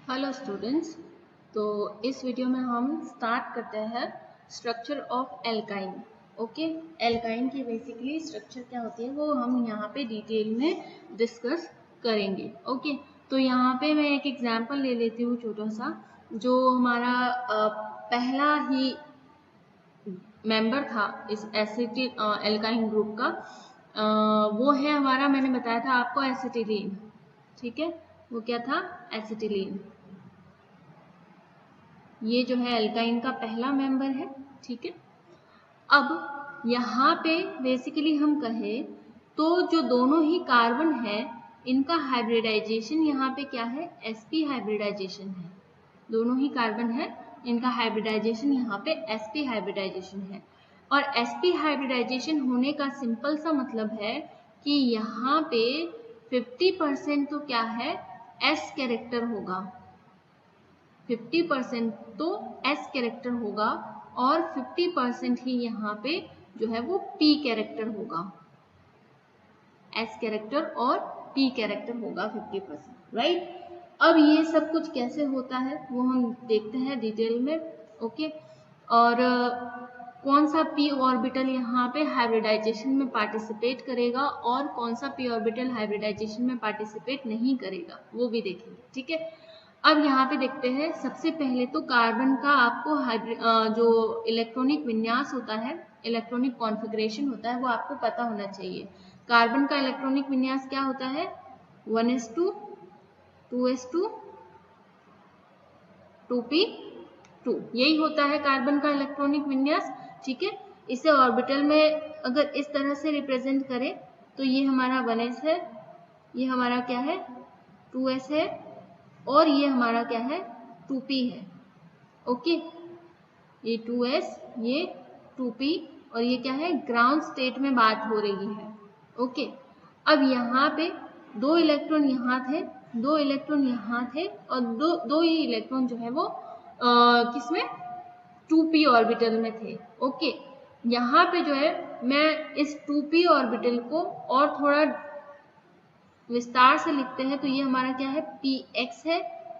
Hello students. तो इस video में हम स्टार्ट करते हैं structure of alkyne. Okay, alkyne की बेसिकली स्ट्रक्चर क्या होती है वो हम यहाँ पे डिटेल में डिस्कस करेंगे। ओके, तो यहाँ पे मैं एक एग्जांपल ले लेती हूँ छोटा सा, जो हमारा पहला ही मेंबर था इस एसिटिक एल्काइन ग्रुप का। वो है हमारा, मैंने बताया था आपको, एसिटिलीन। ठीक है, वो क्या था? एसिटिलीन। ये जो है एल्काइन का पहला मेंबर है। ठीक है, अब यहाँ पे बेसिकली हम कहें तो जो दोनों ही कार्बन है इनका हाइब्रिडाइजेशन यहाँ पे क्या है? sp हाइब्रिडाइजेशन है। दोनों ही कार्बन है, इनका हाइब्रिडाइजेशन यहाँ पे sp हाइब्रिडाइजेशन है। और sp हाइब्रिडाइजेशन होने का सिंपल सा मतलब है कि यहाँ पे 50% तो क्या है? s कैरेक्टर होगा। 50% तो S कैरेक्टर होगा और 50% ही यहाँ पे जो है वो P कैरेक्टर होगा। S कैरेक्टर और P कैरेक्टर होगा 50%, राइट। अब ये सब कुछ कैसे होता है वो हम देखते हैं डिटेल में। ओके, और कौन सा p ऑर्बिटल यहाँ पे हाइब्रिडाइजेशन में पार्टिसिपेट करेगा और कौन सा p ऑर्बिटल हाइब्रिडाइजेशन में पार्टिसिपेट नहीं करेगा वो भी देखेंगे। ठीक है, अब यहाँ पे देखते हैं। सबसे पहले तो कार्बन का आपको जो इलेक्ट्रॉनिक विन्यास होता है, इलेक्ट्रॉनिक कॉन्फ़िगरेशन होता है, वो आपको पता होना चाहिए। कार्बन का इलेक्ट्रॉनिक विन्यास क्या होता है? 1s2 2s2 2p2, यही होता है कार्बन का इलेक्ट्रॉनिक विन्यास। ठीक है, इसे ऑर्बिटल में अगर इस तरह से रिप्रेजेंट करें तो ये हमारा 1s है, ये हमारा क्या है? 2s है, और ये हमारा क्या है? 2p है। ओके, ये 2s, ये 2p, और ये क्या है? ग्राउंड स्टेट में बात हो रही है। ओके, अब यहाँ पे दो इलेक्ट्रॉन यहाँ थे, दो इलेक्ट्रॉन यहाँ थे, और दो ही इलेक्ट्रॉन जो है वो किसमें? 2p ऑर्बिटल में थे। ओके, यहाँ पे जो है मैं इस 2p ऑर्बिटल को और थोड़ा विस्तार से लिखते हैं तो ये हमारा क्या है? px है,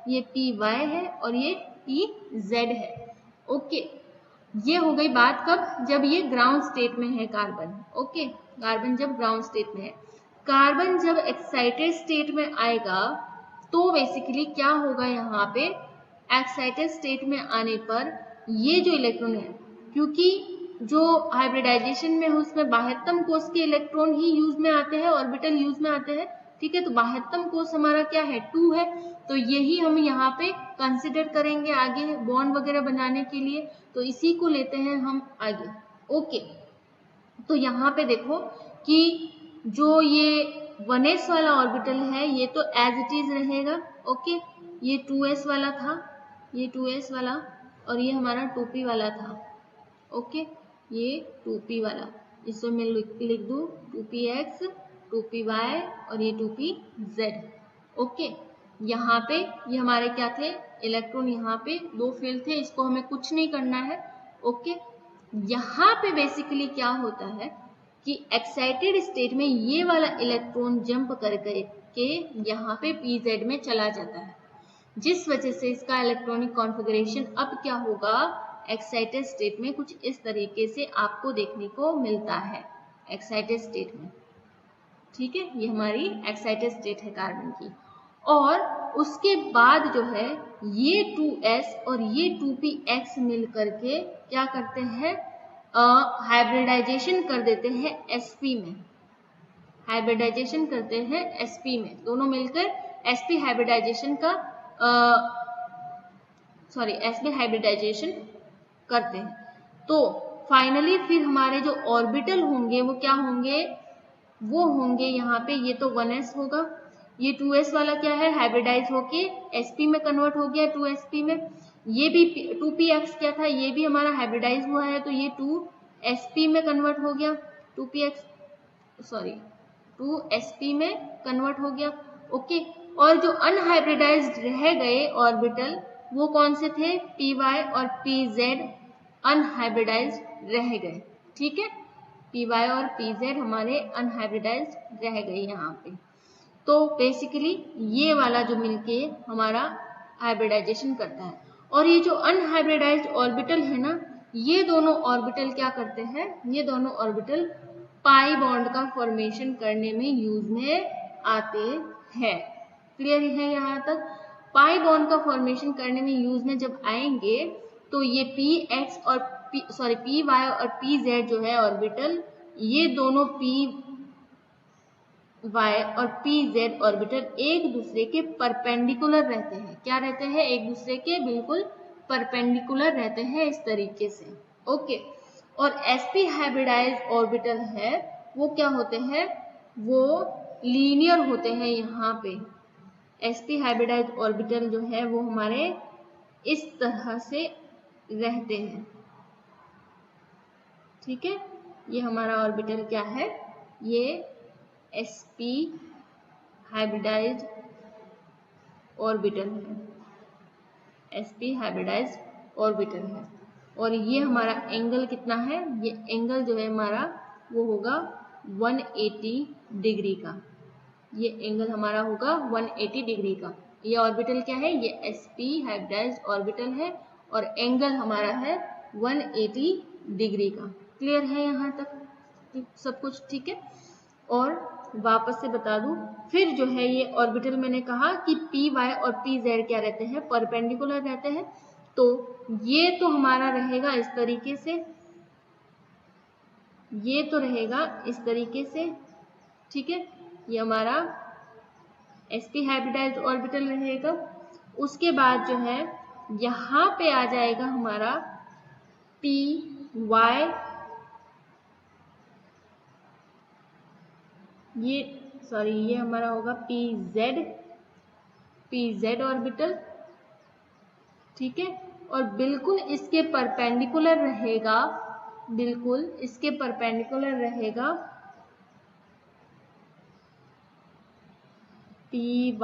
ये py है, और ये pz है। ओके, ये हो गई बात कब? जब ये ग्राउंड स्टेट में है कार्बन। ओके, कार्बन जब ग्राउंड स्टेट में है। कार्बन जब एक्साइटेड स्टेट में आएगा तो बेसिकली क्या होगा? यहाँ पे एक्साइटेड स्टेट में आने पर ये जो इलेक्ट्रॉन है, क्योंकि जो हाइब्रिडाइजेशन में है उसमें बाह्यतम कोष के इलेक्ट्रॉन ही यूज में आते हैं, ऑर्बिटल यूज में आते हैं। ठीक है, तो बाह्यतम कोष हमारा क्या है? 2 है, तो यही हम यहाँ पे कंसिडर करेंगे आगे बॉन्ड वगैरह बनाने के लिए, तो इसी को लेते हैं हम आगे। ओके, तो यहाँ पे देखो कि जो ये 1s वाला ऑर्बिटल है ये तो एज इट इज रहेगा। ओके, ये 2s वाला था, ये 2s वाला, और ये हमारा 2p वाला था। ओके, ये 2p वाला, इसको मैं लिख दूँ 2px 2py और ये 2pz। ओके, यहाँ पे ये हमारे क्या थे? इलेक्ट्रॉन यहाँ पे दो फेल थे, इसको हमें कुछ नहीं करना है। ओके, यहाँ पे बेसिकली क्या होता है कि एक्साइटेड स्टेट में ये वाला इलेक्ट्रॉन जंप करके यहाँ पे pz में चला जाता है, जिस वजह से इसका इलेक्ट्रॉनिक कॉन्फ़िगरेशन अब क्या होगा? एक्साइटेड स्टेट में कुछ इस तरीके से आपको देखने को मिलता है एक्साइटेड स्टेट में। ठीक है, ये हमारी एक्साइटेड स्टेट है कार्बन की। और उसके बाद जो है ये 2s और ये 2px मिल करके क्या करते हैं? हाइब्रिडाइजेशन कर देते हैं sp में, हाइब्रिडाइजेशन करते हैं sp में, दोनों मिलकर sp हाइब्रिडाइजेशन का sp हाइब्रिडाइजेशन करते हैं। तो फाइनली फिर हमारे जो ऑर्बिटल होंगे वो क्या होंगे? वो होंगे यहाँ पे, ये तो 1s होगा, ये 2s वाला क्या है? हाइब्रिडाइज होके sp में कन्वर्ट हो गया 2sp में। ये भी 2px क्या था? ये भी हमारा हाइब्रिडाइज हुआ है, तो ये 2sp में कन्वर्ट हो गया, 2sp में कन्वर्ट हो गया। ओके, और जो अनहाइब्रिडाइज्ड रह गए ऑर्बिटल वो कौन से थे? py और pz अनहाइब्रिडाइज्ड रह गए। ठीक है, py और pz हमारे अनहाइब्रिडाइज्ड रह गए यहाँ पे। तो बेसिकली ये वाला जो मिलके हमारा हाइब्रिडाइजेशन करता है। और ये जो अनहाइब्रिडाइज्ड ऑर्बिटल है ना, ये दोनों ऑर्बिटल क्या करते हैं, ये दोनों ऑर्बिटल पाई बॉन्ड का फॉर्मेशन करने में यूज में आते हैं। क्लियर है यहाँ तक? पाई बॉन्ड का फॉर्मेशन करने में यूज में जब आएंगे तो ये px और py और pz जो है ऑर्बिटल, ये दोनों py और pz ऑर्बिटल एक दूसरे के परपेंडिकुलर रहते हैं। क्या रहते हैं? एक दूसरे के बिल्कुल परपेंडिकुलर रहते हैं इस तरीके से। ओके। और sp हाइब्रिडाइज्ड ऑर्बिटल है वो क्या होते हैं, वो लीनियर होते हैं। यहाँ पे sp हाइब्रिडाइज्ड ऑर्बिटल जो है वो हमारे इस तरह से रहते हैं। ठीक है, ये हमारा ऑर्बिटल क्या है, ये sp हाइब्रिडाइज्ड ऑर्बिटल है, sp हाइब्रिडाइज्ड ऑर्बिटल है। और ये हमारा एंगल कितना है, ये एंगल जो है हमारा वो होगा 180 डिग्री का। ये एंगल हमारा होगा 180 डिग्री का। ये ऑर्बिटल क्या है, ये sp हाइब्रिडाइज्ड ऑर्बिटल है और एंगल हमारा है 180 डिग्री का। क्लियर है यहाँ तक सब कुछ? ठीक है। और वापस से बता दूं, फिर जो है ये ऑर्बिटल मैंने कहा कि py और pz क्या रहते हैं, परपेंडिकुलर रहते हैं। तो ये तो हमारा रहेगा इस तरीके से, ये तो रहेगा इस तरीके से। ठीक है, ये हमारा sp हाइब्रिडाइज्ड ऑर्बिटल रहेगा। उसके बाद जो है यहाँ पे आ जाएगा हमारा py, ये हमारा होगा pz ऑर्बिटल। ठीक है, और बिल्कुल इसके परपेंडिकुलर रहेगा, बिल्कुल इसके परपेंडिकुलर रहेगा py,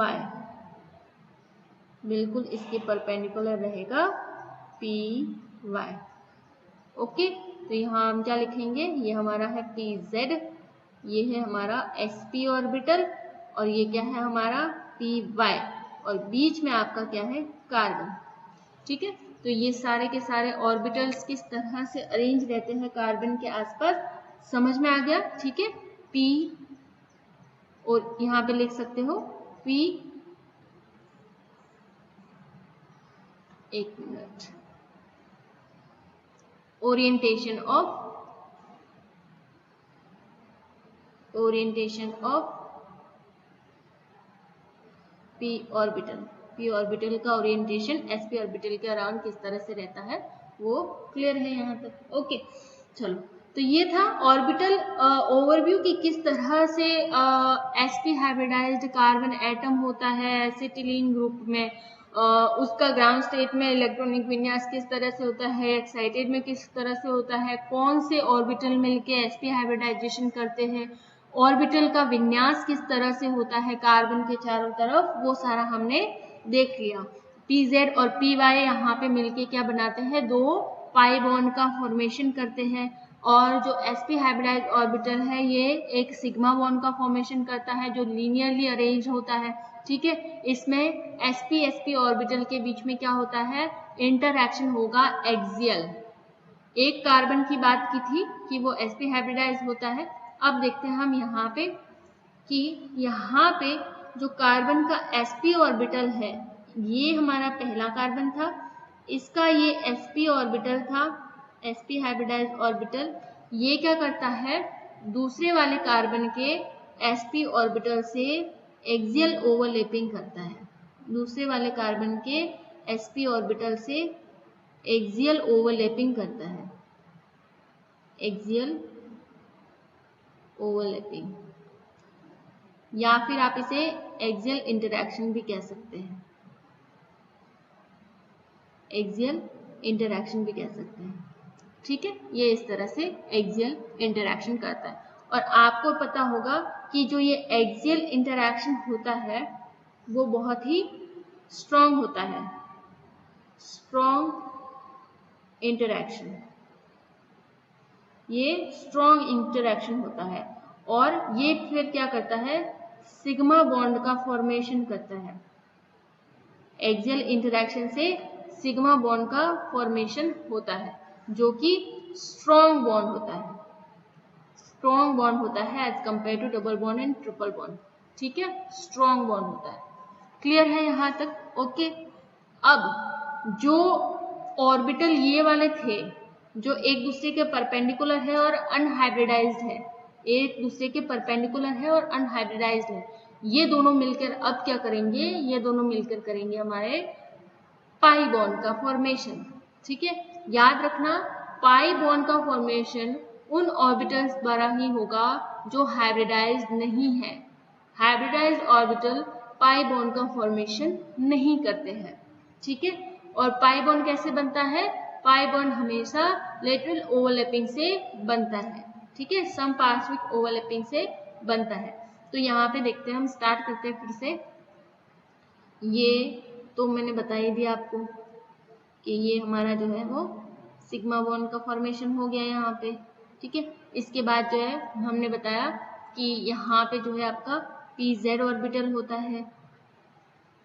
बिल्कुल इसके परपेंडिकुलर रहेगा py। ओके, तो यहाँ हम क्या लिखेंगे, ये हमारा है pz, ये है हमारा sp ऑर्बिटल और ये क्या है हमारा py और बीच में आपका क्या है, कार्बन। ठीक है, तो ये सारे के सारे ऑर्बिटल्स किस तरह से अरेंज रहते हैं कार्बन के आसपास, समझ में आ गया? ठीक है, p और यहाँ पे लिख सकते हो p, एक minute, orientation of p orbital का ओरिएंटेशन sp ऑर्बिटल के अराउंड किस तरह से रहता है वो क्लियर है यहाँ तक? ओके, चलो, तो ये था ऑर्बिटल ओवरव्यू कि किस तरह से sp हाइब्रिडाइज्ड कार्बन एटम होता है एसिटिलीन ग्रुप में, उसका ग्राउंड स्टेट में इलेक्ट्रॉनिक विन्यास किस तरह से होता है, एक्साइटेड में किस तरह से होता है, कौन से ऑर्बिटल मिलके sp हाइब्रिडाइजेशन करते हैं, ऑर्बिटल का विन्यास किस तरह से होता है कार्बन के चारों तरफ, वो सारा हमने देख लिया। pz और py यहाँ पे मिलके क्या बनाते हैं, दो पाई बॉन्ड का फॉर्मेशन करते हैं। और जो sp हाइब्रिडाइज्ड ऑर्बिटल है ये एक सिग्मा बॉन्ड का फॉर्मेशन करता है जो लीनियरली अरेंज होता है। ठीक है, इसमें sp ऑर्बिटल के बीच में क्या होता है, इंटरएक्शन होगा एक्सियल। एक कार्बन की बात की थी कि वो sp हाइब्रिडाइज्ड होता है। अब देखते हैं हम यहाँ पे कि यहाँ पे जो कार्बन का sp ऑर्बिटल है, ये हमारा पहला कार्बन था, इसका ये sp ऑर्बिटल था, sp हाइब्रिडाइज्ड ऑर्बिटल। ये क्या करता है, दूसरे वाले कार्बन के sp ऑर्बिटल से एक्सियल ओवरलैपिंग करता है, दूसरे वाले कार्बन के sp ऑर्बिटल से एक्सियल ओवरलैपिंग करता है, एक्सियल ओवरलैपिंग, या फिर आप इसे एक्सियल इंटरैक्शन भी कह सकते हैं, एक्सियल इंटरैक्शन भी कह सकते हैं। ठीक है, ये इस तरह से एक्सियल इंटरैक्शन करता है। और आपको पता होगा कि जो ये एक्सियल इंटरैक्शन होता है वो बहुत ही स्ट्रॉन्ग होता है, स्ट्रॉन्ग इंटरैक्शन, ये स्ट्रॉन्ग इंटरैक्शन होता है और ये फिर क्या करता है, सिग्मा बॉन्ड का फॉर्मेशन करता है, एक्सियल इंटरेक्शन से सिग्मा बॉन्ड का फॉर्मेशन होता है, जो कि स्ट्रॉन्ग बॉन्ड होता है, स्ट्रॉन्ग बॉन्ड होता है as compare to double bond and triple bond. ठीक है, स्ट्रॉन्ग बॉन्ड होता है। क्लियर है यहाँ तक? ओके। अब जो ऑर्बिटल ये वाले थे जो एक दूसरे के परपेंडिकुलर है और अनहाइब्रिडाइज्ड है, एक दूसरे के परपेंडिकुलर है और अनहाइब्रिडाइज्ड है, ये दोनों मिलकर अब क्या करेंगे, ये दोनों मिलकर करेंगे हमारे पाई बॉन्ड का फॉर्मेशन। ठीक है, याद रखना पाई बॉन्ड का फॉर्मेशन उन ऑर्बिटल्स द्वारा ही होगा जो हाइब्रिडाइज्ड नहीं है। हाइब्रिडाइज्ड ऑर्बिटल पाई बॉन्ड का फॉर्मेशन नहीं करते हैं। ठीक है, और पाई बॉन्ड कैसे बनता है? पाई बॉन्ड हमेशा लेटरल ओवरलैपिंग से बनता है। ठीक है, सम पार्श्विक ओवरलैपिंग से बनता है। तो यहाँ पे देखते हैं, हम स्टार्ट करते हैं फिर से। ये तो मैंने बता ही दिया आपको कि ये हमारा जो है वो सिग्मा बॉन्ड का फॉर्मेशन हो गया यहाँ पे। ठीक है, इसके बाद जो है हमने बताया कि यहाँ पे जो है आपका pz ऑर्बिटल होता है,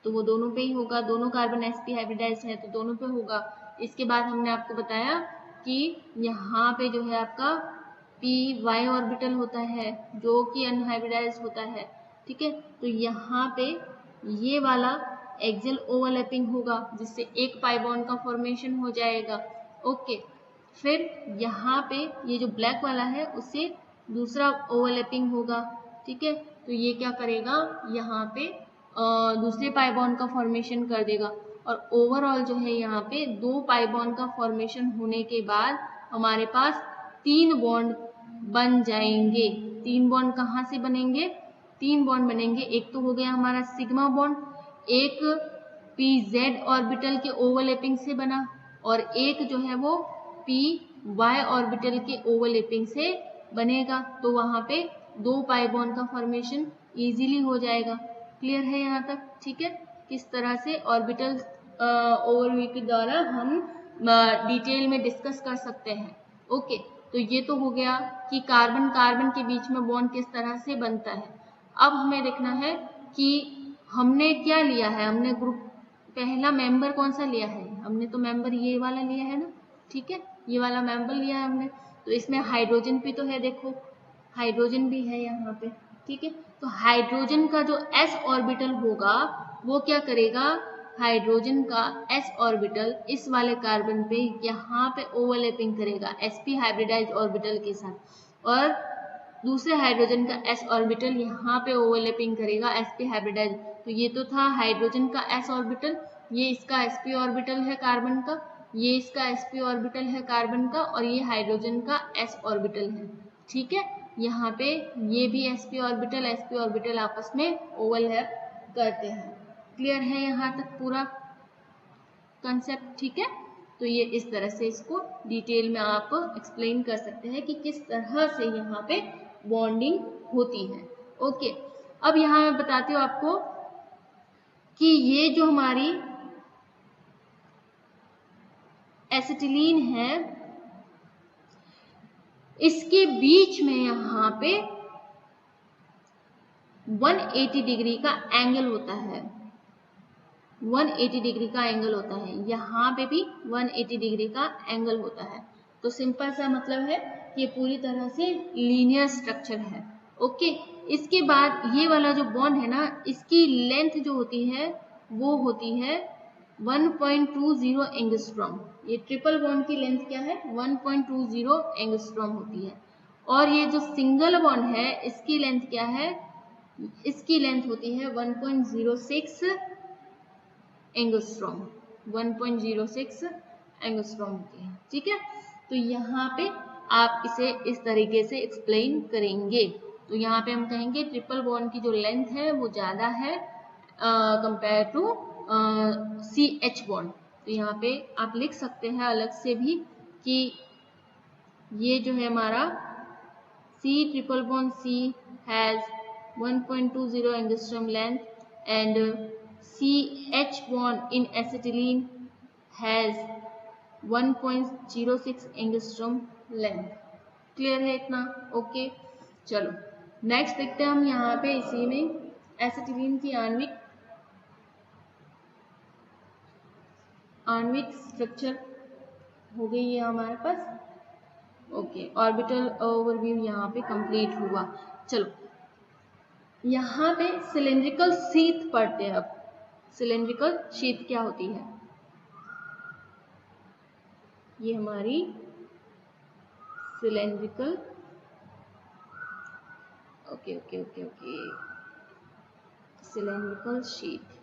तो वो दोनों पे ही होगा, दोनों कार्बन sp हाइब्रिडाइज्ड है तो दोनों पे होगा। इसके बाद हमने आपको बताया कि यहाँ पे जो है आपका py ऑर्बिटल होता है जो कि अनहाइब्रिडाइज्ड होता है। ठीक है, तो यहाँ पे ये वाला एक्सियल ओवरलैपिंग होगा जिससे एक पाई बॉन्ड का फॉर्मेशन हो जाएगा। ओके, फिर यहाँ पे ये जो ब्लैक वाला है उससे दूसरा ओवरलैपिंग होगा। ठीक है, तो ये क्या करेगा, यहाँ पे दूसरे पाई बॉन्ड का फॉर्मेशन कर देगा और ओवरऑल जो है यहाँ पे दो पाई बॉन्ड का फॉर्मेशन होने के बाद हमारे पास 3 बॉन्ड बन जाएंगे। 3 बॉन्ड कहाँ से बनेंगे? 3 बॉन्ड बनेंगे। एक तो हो गया हमारा सिग्मा बॉन्ड, एक pz ऑर्बिटल के ओवरलैपिंग से बना और एक जो है वो py ऑर्बिटल के ओवरलैपिंग से बनेगा। तो वहां पे 2 पाई बॉन्ड का फॉर्मेशन इजीली हो जाएगा। क्लियर है यहाँ तक? ठीक है, किस तरह से ऑर्बिटल ओवरव्यू के द्वारा हम डिटेल में डिस्कस कर सकते हैं। ओके, तो ये तो हो गया कि कार्बन कार्बन के बीच में बॉन्ड किस तरह से बनता है। अब हमें देखना है कि हमने क्या लिया है, हमने ग्रुप पहला मेंबर कौन सा लिया है? हमने तो मेंबर ये वाला लिया है ना। ठीक है, ये वाला मेंबर लिया है हमने, तो इसमें हाइड्रोजन भी तो है, देखो हाइड्रोजन भी है यहाँ पे। ठीक है, तो हाइड्रोजन का जो s ऑर्बिटल होगा वो क्या करेगा, हाइड्रोजन का s ऑर्बिटल इस वाले कार्बन पे यहाँ पे ओवरलैपिंग करेगा sp हाइब्रिडाइज्ड ऑर्बिटल के साथ, और दूसरे हाइड्रोजन का s ऑर्बिटल यहाँ पे ओवरलैपिंग करेगा sp हाइब्रिडाइज्ड। तो ये तो था हाइड्रोजन का s ऑर्बिटल, ये इसका sp ऑर्बिटल है कार्बन का, ये इसका sp ऑर्बिटल है कार्बन का, और ये हाइड्रोजन का s ऑर्बिटल है। ठीक है, यहाँ पे ये भी sp ऑर्बिटल आपस में ओवरलैप करते हैं। क्लियर है यहाँ तक पूरा कंसेप्ट? ठीक है, तो ये इस तरह से इसको डिटेल में आप एक्सप्लेन कर सकते हैं कि किस तरह से यहाँ पे बॉन्डिंग होती है। ओके, अब यहाँ मैं बताती हूँ आपको कि ये जो हमारी एसिटिलीन है इसके बीच में यहाँ पे 180 डिग्री का एंगल होता है, 180 डिग्री का एंगल होता है, यहाँ पे भी 180 डिग्री का एंगल होता है। तो सिंपल सा मतलब है कि ये पूरी तरह से लीनियर स्ट्रक्चर है। ओके, इसके बाद ये वाला जो बॉन्ड है ना, इसकी लेंथ जो होती है वो होती है 1.20 एंगस्ट्रॉम। ये ट्रिपल बॉन्ड की लेंथ क्या है? 1.20 एंगस्ट्रॉम होती है। और ये जो सिंगल बॉन्ड है इसकी लेंथ क्या है? इसकी लेंथ होती है 1.06 एंगस्ट्रॉम, 1.06 एंगस्ट्रॉम होती है। ठीक है, तो यहाँ पे आप इसे इस तरीके से एक्सप्लेन करेंगे। तो यहाँ पे हम कहेंगे ट्रिपल बॉन्ड की जो लेंथ है वो ज़्यादा है कंपेयर टू CH बॉन्ड। तो यहाँ पे आप लिख सकते हैं अलग से भी कि ये जो है हमारा C triple bond C has 1.20 angstrom length and CH bond in acetylene has 1.06 angstrom length. Clear है इतना? ओके, चलो नेक्स्ट देखते हैं हम यहाँ पे इसी में एसिटिलीन की आणविक आणविक स्ट्रक्चर हो गई है हमारे पास। ओके, ऑर्बिटल ओवरव्यू यहाँ पे कंप्लीट हुआ। चलो यहाँ पे सिलेंड्रिकल शीथ पढ़ते हैं। अब सिलेंड्रिकल शीथ क्या होती है? ये हमारी cylindrical okay cylindrical sheath.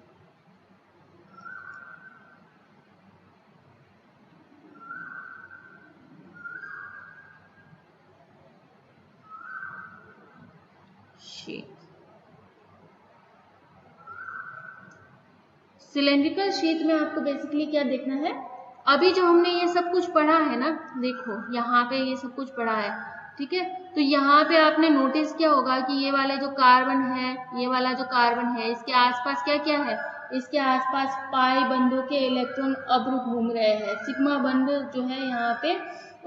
Cylindrical sheet में आपको बेसिकली क्या देखना है? अभी जो हमने ये सब कुछ पढ़ा है ना, देखो यहाँ पे ये सब कुछ पढ़ा है, ठीक है। तो यहाँ पे आपने नोटिस किया होगा कि ये वाले जो कार्बन है, ये वाला जो कार्बन है, इसके आसपास क्या क्या है? इसके आसपास पाई बंधों के इलेक्ट्रॉन अब्र घूम रहे हैं। सिग्मा बंध जो है यहाँ पे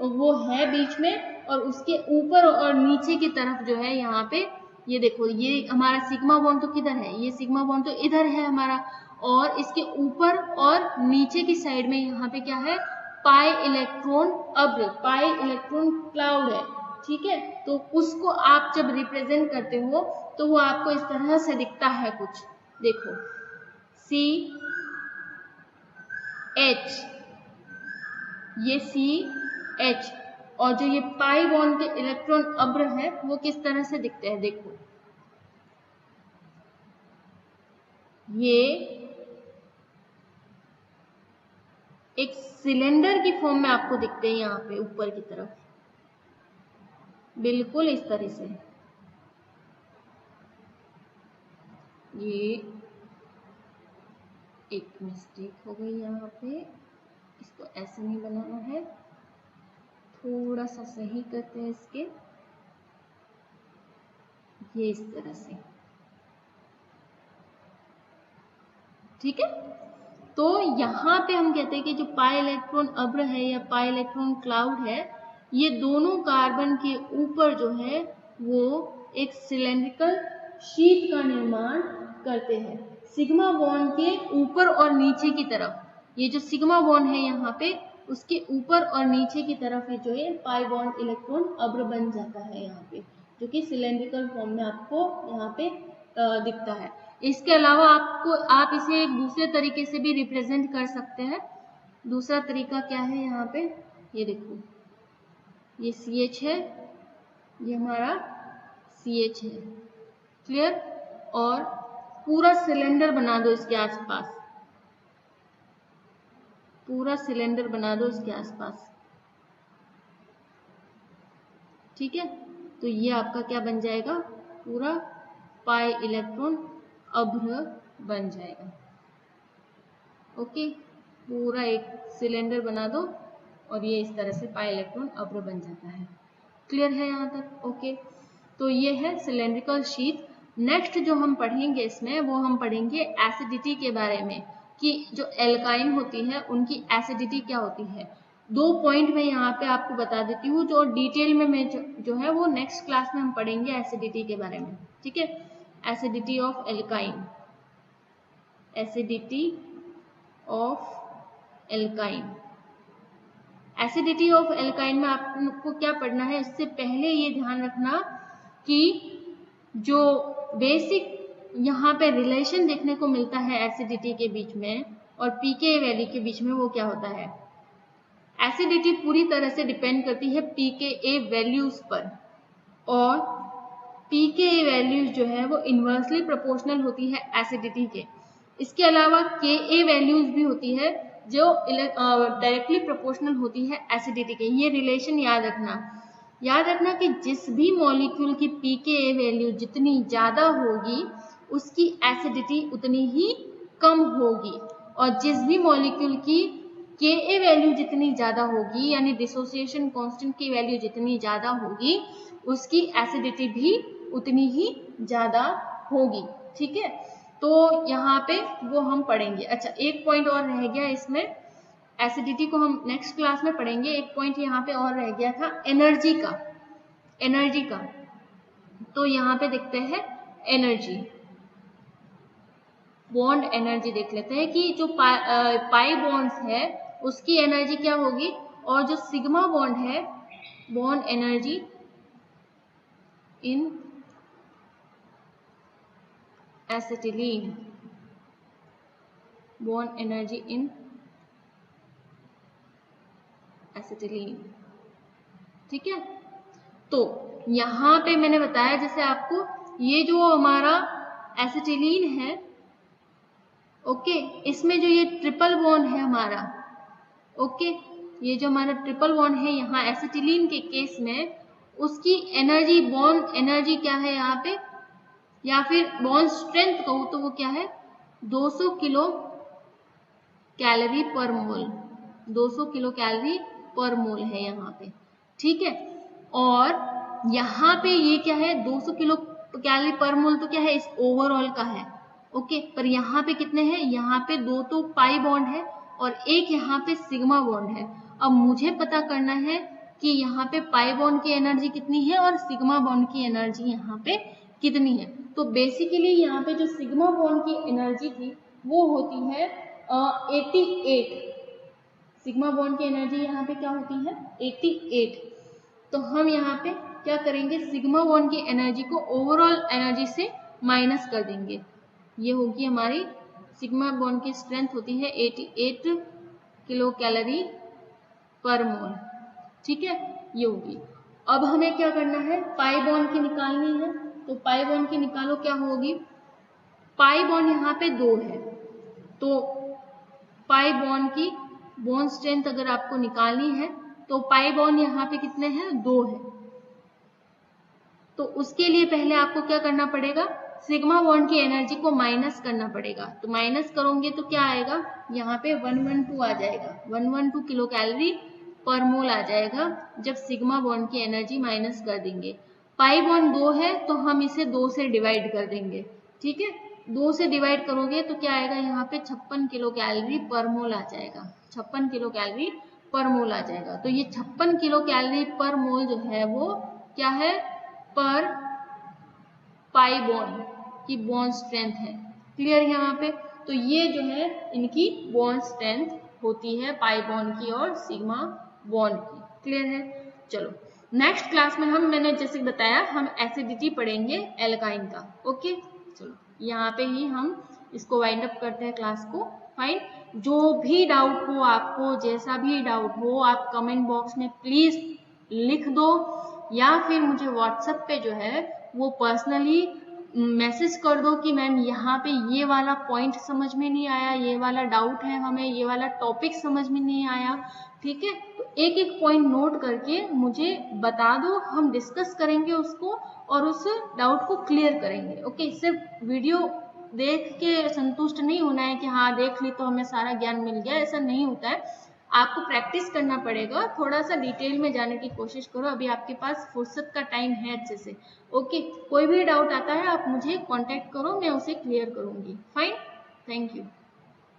वो है बीच में, और उसके ऊपर और नीचे की तरफ जो है यहाँ पे ये देखो, ये हमारा सिग्मा बॉन्ड तो किधर है? ये सिग्मा बॉन्ड तो इधर है हमारा, और इसके ऊपर और नीचे की साइड में यहाँ पे क्या है? पाई इलेक्ट्रॉन अब्र, पाई इलेक्ट्रॉन क्लाउड है, ठीक है। तो उसको आप जब रिप्रेजेंट करते हो तो वो आपको इस तरह से दिखता है कुछ, देखो सी एच, ये सी एच, और जो ये पाई बॉन्ड के इलेक्ट्रॉन अब्र है वो किस तरह से दिखते हैं? देखो ये एक सिलेंडर की फॉर्म में आपको दिखते हैं यहाँ पे ऊपर की तरफ, बिल्कुल इस तरह से। ये एक मिस्टेक हो गई यहाँ पे, इसको ऐसे नहीं बनाना है, थोड़ा सा सही करते हैं इसके, ये इस तरह से, ठीक है। तो यहाँ पे हम कहते हैं कि जो पाई इलेक्ट्रॉन अब्र है या पाई इलेक्ट्रॉन क्लाउड है, ये दोनों कार्बन के ऊपर जो है वो एक सिलेंड्रिकल शीट का निर्माण करते हैं। सिग्मा बॉन्ड के ऊपर और नीचे की तरफ, ये जो सिग्मा बॉन्ड है यहाँ पे, उसके ऊपर और नीचे की तरफ जो है पाई बॉन्ड इलेक्ट्रॉन अब्र बन जाता है यहाँ पे, जो कि सिलेंड्रिकल फॉर्म में आपको यहाँ पे दिखता है। इसके अलावा आप इसे एक दूसरे तरीके से भी रिप्रेजेंट कर सकते हैं। दूसरा तरीका क्या है? यहाँ पे ये देखो, ये CH है, ये हमारा CH है, क्लियर। और पूरा सिलेंडर बना दो इसके आसपास, पूरा सिलेंडर बना दो इसके आसपास, ठीक है। तो ये आपका क्या बन जाएगा? पूरा पाई इलेक्ट्रॉन अभ्र बन जाएगा। ओके, पूरा एक सिलेंडर बना दो और ये इस तरह से पाई इलेक्ट्रॉन अभ्र बन जाता है। क्लियर है यहाँ तक? ओके, तो ये है सिलेंड्रिकल शीट। नेक्स्ट जो हम पढ़ेंगे इसमें, वो हम पढ़ेंगे एसिडिटी के बारे में, कि जो एल्काइन होती है उनकी एसिडिटी क्या होती है। 2 पॉइंट मैं यहाँ पे आपको बता देती हूँ, जो डिटेल में मैं जो है वो नेक्स्ट क्लास में हम पढ़ेंगे एसिडिटी के बारे में, ठीक है। Acidity of alkyne, acidity of alkyne. Acidity of alkyne में आपको क्या पढ़ना है? इससे पहले ये ध्यान रखना कि जो बेसिक यहाँ पे रिलेशन देखने को मिलता है एसिडिटी के बीच में और pKa वैल्यू के बीच में, वो क्या होता है? एसिडिटी पूरी तरह से डिपेंड करती है pKa वैल्यूज पर, और pKa वैल्यूज जो है वो इन्वर्सली प्रोपोर्शनल होती है एसिडिटी के। इसके अलावा Ka वैल्यूज भी होती है जो डायरेक्टली प्रोपोर्शनल होती है एसिडिटी के। ये रिलेशन याद रखना कि जिस भी मॉलिक्यूल की pKa वैल्यू जितनी ज़्यादा होगी उसकी एसिडिटी उतनी ही कम होगी, और जिस भी मॉलिक्यूल की Ka वैल्यू जितनी ज़्यादा होगी, यानी डिसोसिएशन कांस्टेंट की वैल्यू जितनी ज़्यादा होगी, उसकी एसिडिटी भी उतनी ही ज़्यादा होगी, ठीक है। तो यहाँ पे वो हम पढ़ेंगे। अच्छा, एक पॉइंट और रह गया इसमें, एसिडिटी को हम नेक्स्ट क्लास में पढ़ेंगे। एक पॉइंट यहाँ पे और रह गया था एनर्जी का। तो यहाँ पे देखते हैं एनर्जी। बॉन्ड एनर्जी देख लेते हैं कि जो पाई बॉन्ड्स है उसकी एनर्जी क्या होगी, और जो सिग्मा बॉन्ड है, bond energy in acetylene, bond energy in acetylene. ठीक है, तो यहां पे मैंने बताया जैसे आपको, ये जो हमारा एसिटिलीन है, ओके, इसमें जो ये ट्रिपल बॉन्ड है हमारा, ओके, ये जो हमारा ट्रिपल बॉन्ड है यहाँ एसिटिलीन के केस में, उसकी एनर्जी, बॉन्ड एनर्जी क्या है यहाँ पे, या फिर बॉन्ड स्ट्रेंथ कहूँ तो वो क्या है, 200 किलो कैलोरी पर मोल, 200 किलो कैलोरी पर मोल है यहाँ पे। ठीक है, और यहाँ पे ये क्या है, 200 किलो कैलोरी पर मोल तो क्या है, इस ओवरऑल का है, ओके, पर यहाँ पे कितने हैं, यहाँ पे 2 तो पाई बॉन्ड है और एक यहाँ पे सिग्मा बॉन्ड है। अब मुझे पता करना है कि यहाँ पे पाई बॉन्ड की एनर्जी कितनी है और सिग्मा बॉन्ड की एनर्जी यहाँ पे कितनी है। तो बेसिकली यहाँ पे जो सिग्मा बॉन्ड की एनर्जी थी वो होती है 88, सिग्मा बॉन्ड की एनर्जी यहाँ पे क्या होती है, 88। तो हम यहाँ पे क्या करेंगे, सिग्मा बॉन्ड की एनर्जी को ओवरऑल एनर्जी से माइनस कर देंगे। ये होगी हमारी सिग्मा बॉन्ड की स्ट्रेंथ होती है 88 किलो कैलोरी पर मोल। ठीक है, ये होगी। अब हमें क्या करना है, पाई बॉन्ड की निकालनी है, तो पाई बॉन्ड की निकालो, क्या होगी, पाई बॉन्ड यहाँ पे 2 है, तो पाई बॉन्ड की बॉन्ड स्ट्रेंथ अगर आपको निकालनी है तो पाई बॉन्ड यहाँ पे कितने हैं, 2 है। तो उसके लिए पहले आपको क्या करना पड़ेगा, सिग्मा बॉन्ड की एनर्जी को माइनस करना पड़ेगा। तो माइनस करोगे तो क्या आएगा, यहाँ पे 112 आ जाएगा, 112 किलो कैलोरी पर मोल आ जाएगा जब सिग्मा बॉन्ड की एनर्जी माइनस कर देंगे। पाई बॉन्ड 2 है तो हम इसे 2 से डिवाइड कर देंगे। ठीक है, 2 से डिवाइड करोगे तो क्या आएगा, यहाँ पे 56 किलो कैलोरी पर मोल आ जाएगा, 56 किलो कैलोरी पर मोल आ जाएगा। तो ये 56 किलो कैलोरी पर मोल जो है वो क्या है, पर पाई बॉन्ड की बॉन्ड स्ट्रेंथ है। क्लियर यहाँ पे, तो ये जो है इनकी बॉन्ड स्ट्रेंथ होती है पाई बॉन्ड की और सिग्मा बॉन्ड की। क्लियर है, चलो नेक्स्ट क्लास में मैंने जैसे बताया, हम एसिडिटी पढ़ेंगे एल्काइन का। ओके, चलो यहाँ पे ही हम इसको वाइंड अप करते हैं क्लास को। फाइन, जो भी डाउट हो आपको, जैसा भी डाउट हो, आप कमेंट बॉक्स में प्लीज लिख दो, या फिर मुझे व्हाट्सएप पे जो है वो पर्सनली मैसेज कर दो कि मैम यहाँ पे ये वाला पॉइंट समझ में नहीं आया, ये वाला डाउट है हमें, ये वाला टॉपिक समझ में नहीं आया। ठीक है, तो एक एक पॉइंट नोट करके मुझे बता दो, हम डिस्कस करेंगे उसको और उस डाउट को क्लियर करेंगे। ओके, सिर्फ वीडियो देख के संतुष्ट नहीं होना है कि हाँ देख ली तो हमें सारा ज्ञान मिल गया, ऐसा नहीं होता है। आपको प्रैक्टिस करना पड़ेगा, थोड़ा सा डिटेल में जाने की कोशिश करो, अभी आपके पास फुर्सत का टाइम है अच्छे से। ओके, कोई भी डाउट आता है आप मुझे कांटेक्ट करो, मैं उसे क्लियर करूंगी। Fine, thank you.